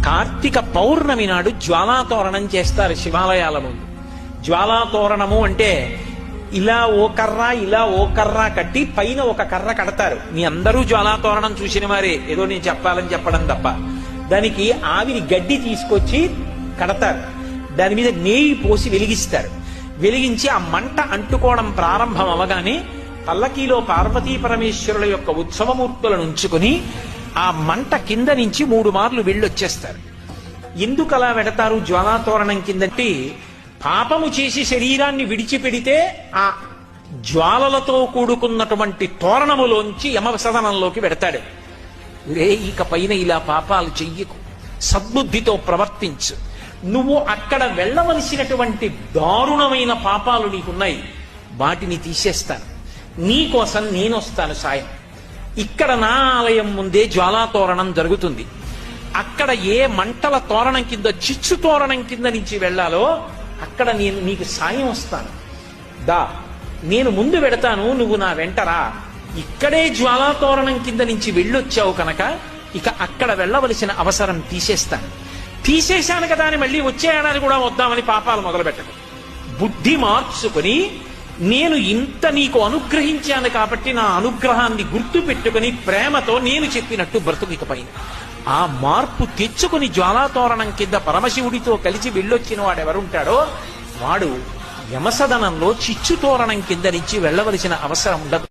కార్తీక పౌర్ణమి నాడు జ్వాలాతోరణం చేస్తారు శివాలయాల ముందు. జ్వాలాతోరణము అంటే ఇలా ఓ కర్ర కట్టి పైన ఒక కర్ర కడతారు. మీ అందరూ జ్వాలాతోరణం చూసిన వారే, ఏదో నేను చెప్పాలని చెప్పడం తప్ప. దానికి ఆవిరి గడ్డి తీసుకొచ్చి కడతారు, దాని మీద నెయ్యి పోసి వెలిగిస్తారు. వెలిగించి ఆ మంట అంటుకోవడం ప్రారంభం అవగానే పల్లకీలో పార్వతీ పరమేశ్వరుల యొక్క ఉత్సవమూర్తులను ఉంచుకుని ఆ మంట కింద నుంచి 3 మార్లు వెళ్ళొచ్చేస్తారు. ఎందుకు అలా వెడతారు జ్వాలాతోరణం కిందంటే, పాపము చేసి శరీరాన్ని విడిచిపెడితే ఆ జ్వాలలతో కూడుకున్నటువంటి తోరణములోంచి యమసదనంలోకి వెడతాడు. ఇక పైన ఇలా పాపాలు చెయ్యకు, సద్బుద్ధితో ప్రవర్తించు, నువ్వు అక్కడ వెళ్ళవలసినటువంటి దారుణమైన పాపాలు నీకున్నాయి, వాటిని తీసేస్తాను, నీకోసం నేనొస్తాను సాయం. ఇక్కడ నా ఆలయం ముందే జ్వాలాతోరణం జరుగుతుంది. అక్కడ ఏ మంటల తోరణం కింద, చిచ్చు తోరణం కింద నుంచి వెళ్ళాలో అక్కడ నేను నీకు సాయం వస్తాను. నేను ముందు వెడతాను, నువ్వు నా వెంటరా. ఇక్కడే జ్వాలాతోరణం కింద నుంచి వెళ్ళొచ్చావు కనుక ఇక అక్కడ వెళ్ళవలసిన అవసరం తీసేశాను కదా అని మళ్ళీ వచ్చే ఏడాది కూడా వద్దామని పాపాలు మొదలుపెట్టకు. బుద్ధి మార్చుకుని నేను ఇంత నీకు అనుగ్రహించాను కాబట్టి నా అనుగ్రహాన్ని గుర్తు పెట్టుకుని ప్రేమతో నేను చెప్పినట్టు బ్రతుకు పైన ఆ మార్పు తెచ్చుకుని జ్వాలాతోరణం కింద పరమశివుడితో కలిసి వెళ్ళొచ్చిన వాడెవరుంటాడో వాడు యమసదనంలో చిచ్చు తోరణం కింద నుంచి వెళ్ళవలసిన అవసరం ఉండదు.